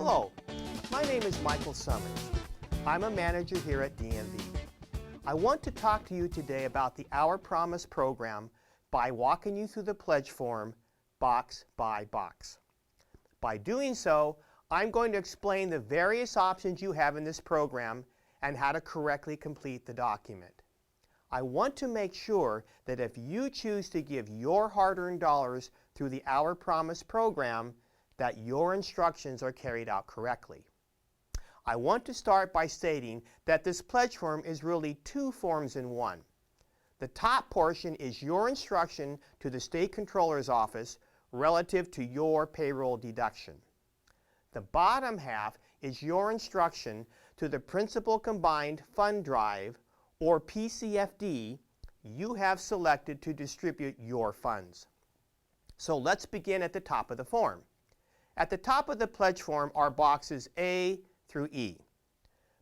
Hello, my name is Michael Summers. I'm a manager here at DMV. I want to talk to you today about the Our Promise program by walking you through the pledge form box by box. By doing so, I'm going to explain the various options you have in this program and how to correctly complete the document. I want to make sure that if you choose to give your hard-earned dollars through the Our Promise program, that your instructions are carried out correctly. I want to start by stating that this pledge form is really two forms in one. The top portion is your instruction to the State Controller's Office relative to your payroll deduction. The bottom half is your instruction to the Principal Combined Fund Drive, or PCFD, you have selected to distribute your funds. So let's begin at the top of the form. At the top of the pledge form are boxes A through E.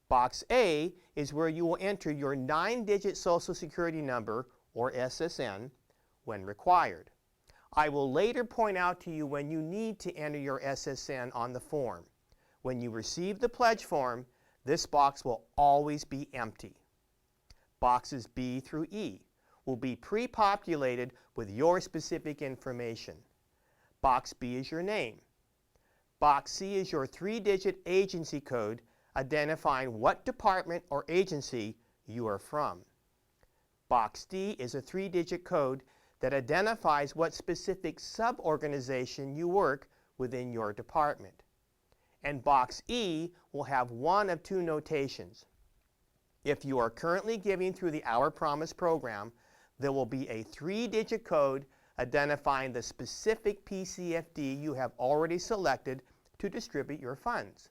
Box A is where you will enter your 9-digit Social Security number, or SSN, when required. I will later point out to you when you need to enter your SSN on the form. When you receive the pledge form, this box will always be empty. Boxes B through E will be pre-populated with your specific information. Box B is your name. Box C is your 3-digit agency code identifying what department or agency you are from. Box D is a 3-digit code that identifies what specific sub-organization you work within your department. And Box E will have one of two notations. If you are currently giving through the Our Promise program, there will be a 3-digit code identifying the specific PCFD you have already selected to distribute your funds.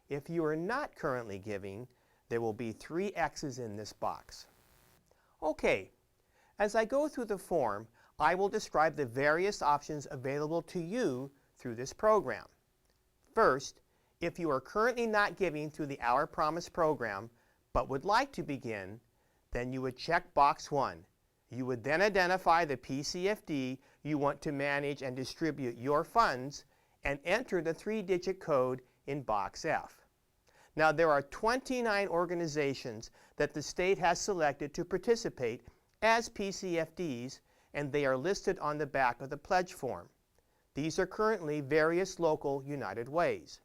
If you are not currently giving, there will be 3 X's in this box. Okay, as I go through the form, I will describe the various options available to you through this program. First, if you are currently not giving through the Our Promise program, but would like to begin, then you would check box 1. You would then identify the PCFD you want to manage and distribute your funds and enter the 3-digit code in box F. Now, there are 29 organizations that the state has selected to participate as PCFDs, and they are listed on the back of the pledge form. These are currently various local United Ways.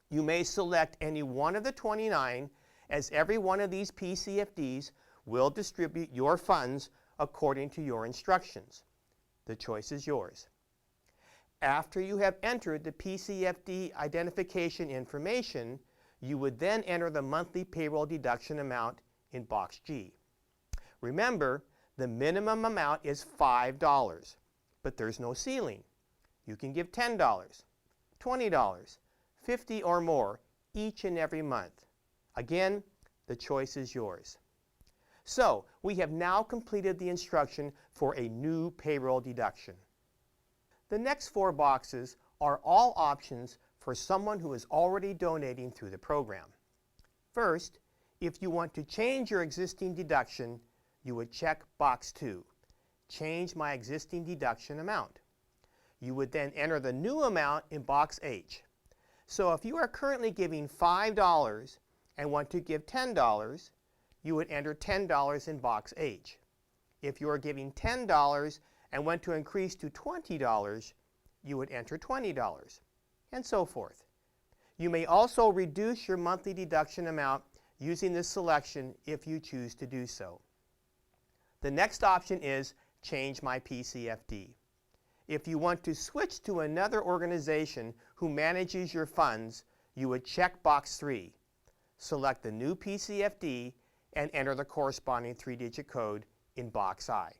You may select any one of the 29, as every one of these PCFDs will distribute your funds according to your instructions. The choice is yours. After you have entered the PCFD identification information, you would then enter the monthly payroll deduction amount in box G. Remember, the minimum amount is $5, but there's no ceiling. You can give $10, $20, $50 or more each and every month. Again, the choice is yours. So, we have now completed the instruction for a new payroll deduction. The next 4 boxes are all options for someone who is already donating through the program. First, if you want to change your existing deduction, you would check box 2, Change my existing deduction amount. You would then enter the new amount in box H. So if you are currently giving $5 and want to give $10, you would enter $10 in box H. If you are giving $10 and want to increase to $20, you would enter $20, and so forth. You may also reduce your monthly deduction amount using this selection if you choose to do so. The next option is Change my PCFD. If you want to switch to another organization who manages your funds, you would check box 3, select the new PCFD, and enter the corresponding 3-digit code in box I.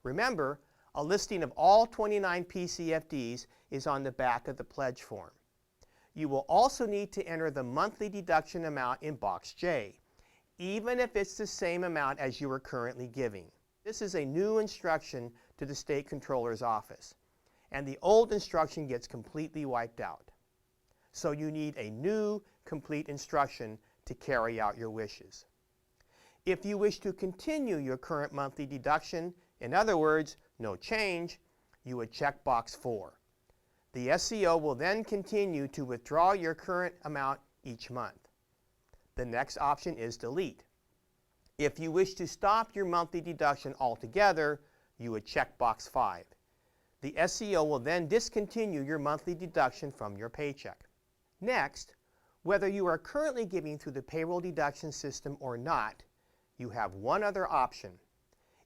Remember, a listing of all 29 PCFDs is on the back of the pledge form. You will also need to enter the monthly deduction amount in box J, even if it's the same amount as you are currently giving. This is a new instruction to the State Controller's Office, and the old instruction gets completely wiped out. So you need a new, complete instruction to carry out your wishes. If you wish to continue your current monthly deduction, in other words, no change, you would check box 4. The SCO will then continue to withdraw your current amount each month. The next option is delete. If you wish to stop your monthly deduction altogether, you would check box 5. The SCO will then discontinue your monthly deduction from your paycheck. Next, whether you are currently giving through the payroll deduction system or not, you have one other option.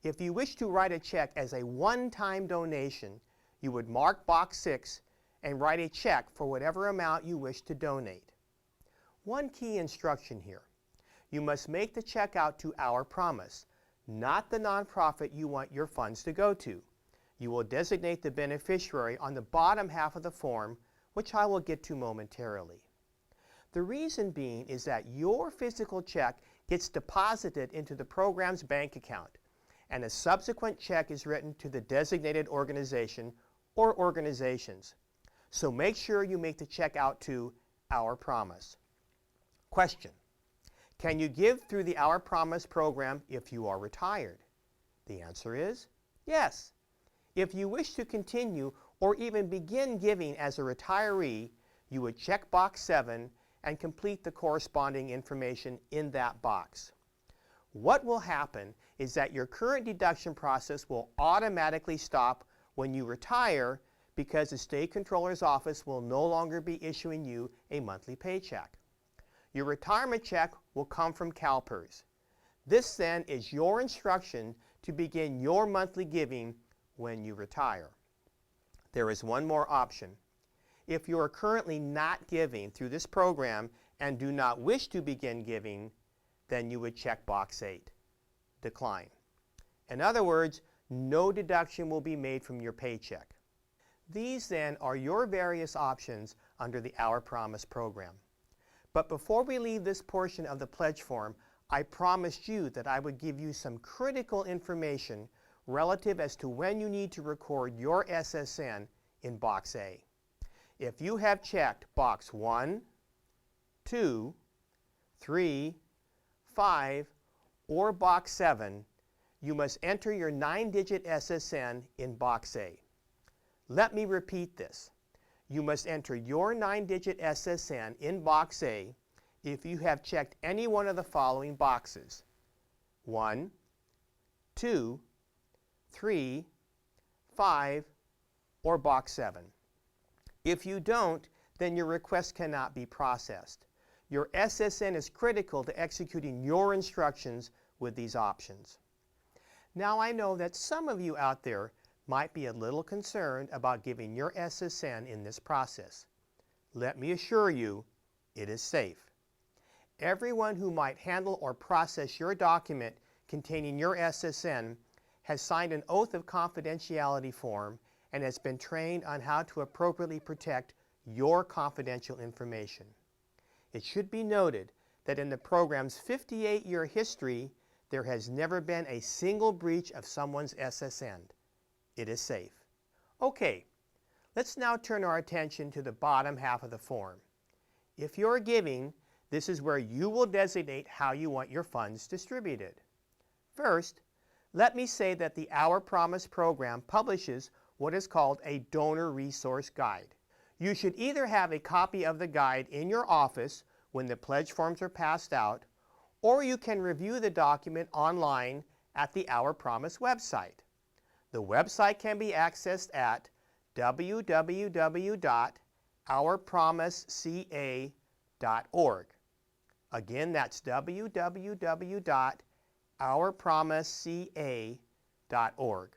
If you wish to write a check as a one-time donation, you would mark box 6 and write a check for whatever amount you wish to donate. One key instruction here. You must make the check out to Our Promise, not the nonprofit you want your funds to go to. You will designate the beneficiary on the bottom half of the form, which I will get to momentarily. The reason being is that your physical check gets deposited into the program's bank account, and a subsequent check is written to the designated organization or organizations. So make sure you make the check out to Our Promise. Question: can you give through the Our Promise program if you are retired? The answer is yes. If you wish to continue or even begin giving as a retiree, you would check box 7 and complete the corresponding information in that box. What will happen is that your current deduction process will automatically stop when you retire because the State Controller's Office will no longer be issuing you a monthly paycheck. Your retirement check will come from CalPERS. This then is your instruction to begin your monthly giving when you retire. There is one more option. If you are currently not giving through this program and do not wish to begin giving, then you would check box 8, decline. In other words, no deduction will be made from your paycheck. These then are your various options under the Our Promise program. But before we leave this portion of the pledge form, I promised you that I would give you some critical information relative as to when you need to record your SSN in box A. If you have checked box 1, 2, 3, 5, or box 7, you must enter your 9-digit SSN in box A. Let me repeat this. You must enter your 9-digit SSN in box A if you have checked any one of the following boxes: 1, 2, 3, 5, or box 7. If you don't, then your request cannot be processed. Your SSN is critical to executing your instructions with these options. Now I know that some of you out there might be a little concerned about giving your SSN in this process. Let me assure you, it is safe. Everyone who might handle or process your document containing your SSN has signed an oath of confidentiality form and has been trained on how to appropriately protect your confidential information. It should be noted that in the program's 58-year history, there has never been a single breach of someone's SSN. It is safe. Okay, let's now turn our attention to the bottom half of the form. If you're giving, this is where you will designate how you want your funds distributed. First, let me say that the Our Promise program publishes what is called a donor resource guide. You should either have a copy of the guide in your office when the pledge forms are passed out, or you can review the document online at the Our Promise website. The website can be accessed at www.ourpromiseca.org. Again, that's www.ourpromiseca.org.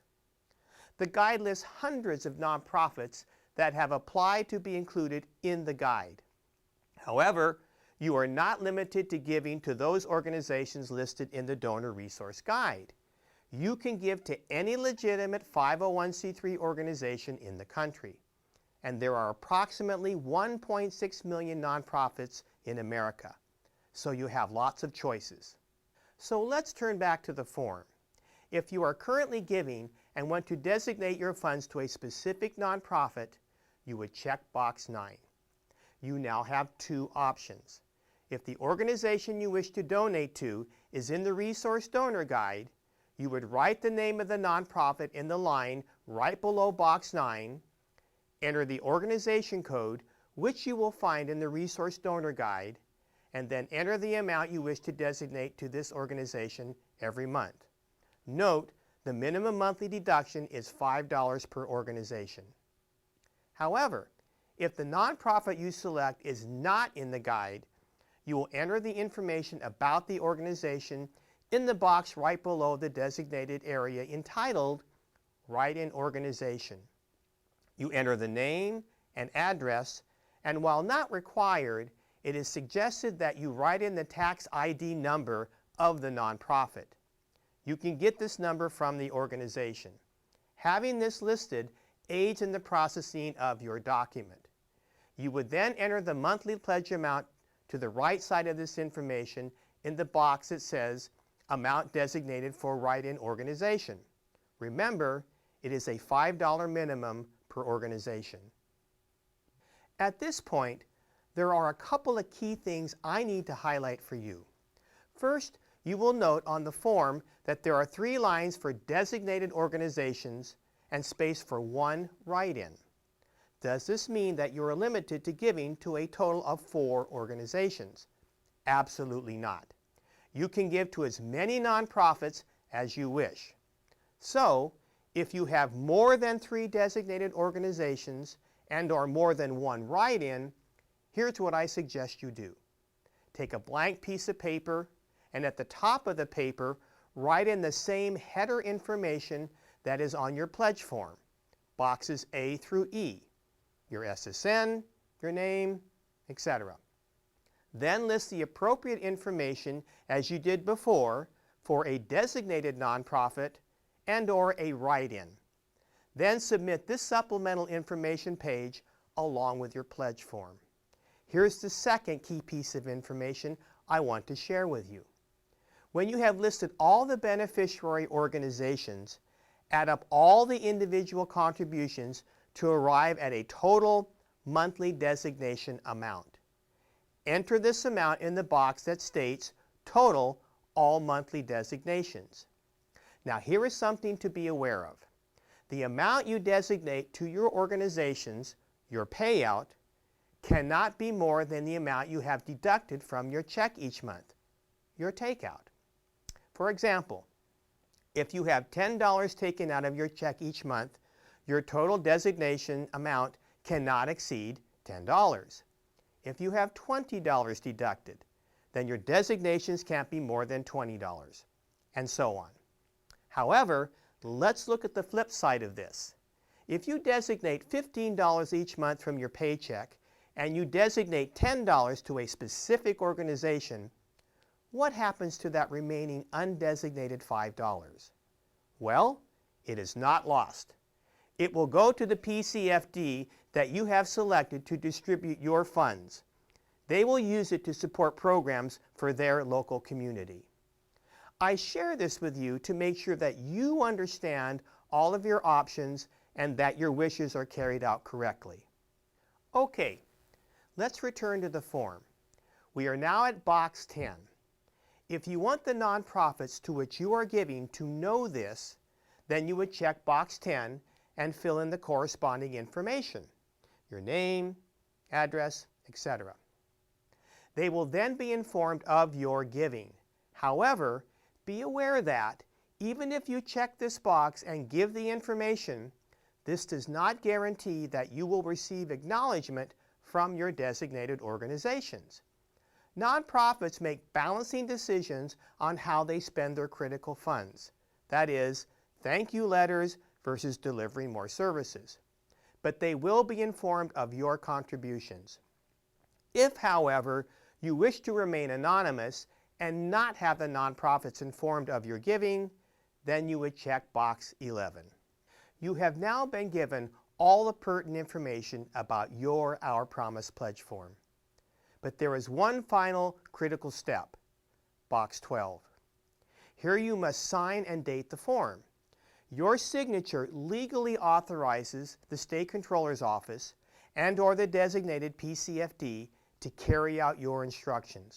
The guide lists hundreds of nonprofits that have applied to be included in the guide. However, you are not limited to giving to those organizations listed in the Donor Resource Guide. You can give to any legitimate 501c3 organization in the country. And there are approximately 1.6 million nonprofits in America. So you have lots of choices. So let's turn back to the form. If you are currently giving and want to designate your funds to a specific nonprofit, you would check box 9. You now have two options. If the organization you wish to donate to is in the Resource Donor Guide, you would write the name of the nonprofit in the line right below box 9, enter the organization code, which you will find in the Resource Donor Guide, and then enter the amount you wish to designate to this organization every month. Note, the minimum monthly deduction is $5 per organization. However, if the nonprofit you select is not in the guide, you will enter the information about the organization in the box right below the designated area entitled Write-in Organization. You enter the name and address, and while not required, it is suggested that you write in the tax ID number of the nonprofit. You can get this number from the organization. Having this listed aids in the processing of your document. You would then enter the monthly pledge amount to the right side of this information in the box that says Amount Designated for Write-in Organization. Remember, it is a $5 minimum per organization. At this point, there are a couple of key things I need to highlight for you. First, you will note on the form that there are 3 lines for designated organizations and space for 1 write-in. Does this mean that you are limited to giving to a total of 4 organizations? Absolutely not. You can give to as many nonprofits as you wish. So, if you have more than 3 designated organizations and/or more than 1 write-in, here's what I suggest you do. Take a blank piece of paper, and at the top of the paper, write in the same header information that is on your pledge form, boxes A through E, your SSN, your name, etc. Then list the appropriate information as you did before for a designated nonprofit and/or a write-in. Then submit this supplemental information page along with your pledge form. Here's the second key piece of information I want to share with you. When you have listed all the beneficiary organizations, add up all the individual contributions to arrive at a total monthly designation amount. Enter this amount in the box that states Total All Monthly Designations. Now here is something to be aware of. The amount you designate to your organizations, your payout, cannot be more than the amount you have deducted from your check each month, your takeout. For example, if you have $10 taken out of your check each month, your total designation amount cannot exceed $10. If you have $20 deducted, then your designations can't be more than $20, and so on. However, let's look at the flip side of this. If you designate $15 each month from your paycheck and you designate $10 to a specific organization, what happens to that remaining undesignated $5? Well, it is not lost. It will go to the PCFD that you have selected to distribute your funds. They will use it to support programs for their local community. I share this with you to make sure that you understand all of your options and that your wishes are carried out correctly. Okay, let's return to the form. We are now at box 10. If you want the nonprofits to which you are giving to know this, then you would check box 10 and fill in the corresponding information, your name, address, etc. They will then be informed of your giving. However, be aware that even if you check this box and give the information, this does not guarantee that you will receive acknowledgement from your designated organizations. Nonprofits make balancing decisions on how they spend their critical funds. That is, thank you letters versus delivering more services. But they will be informed of your contributions. If, however, you wish to remain anonymous and not have the nonprofits informed of your giving, then you would check box 11. You have now been given all the pertinent information about your Our Promise pledge form. But there is one final critical step, box 12. Here you must sign and date the form. Your signature legally authorizes the State Controller's Office and/or the designated PCFD to carry out your instructions.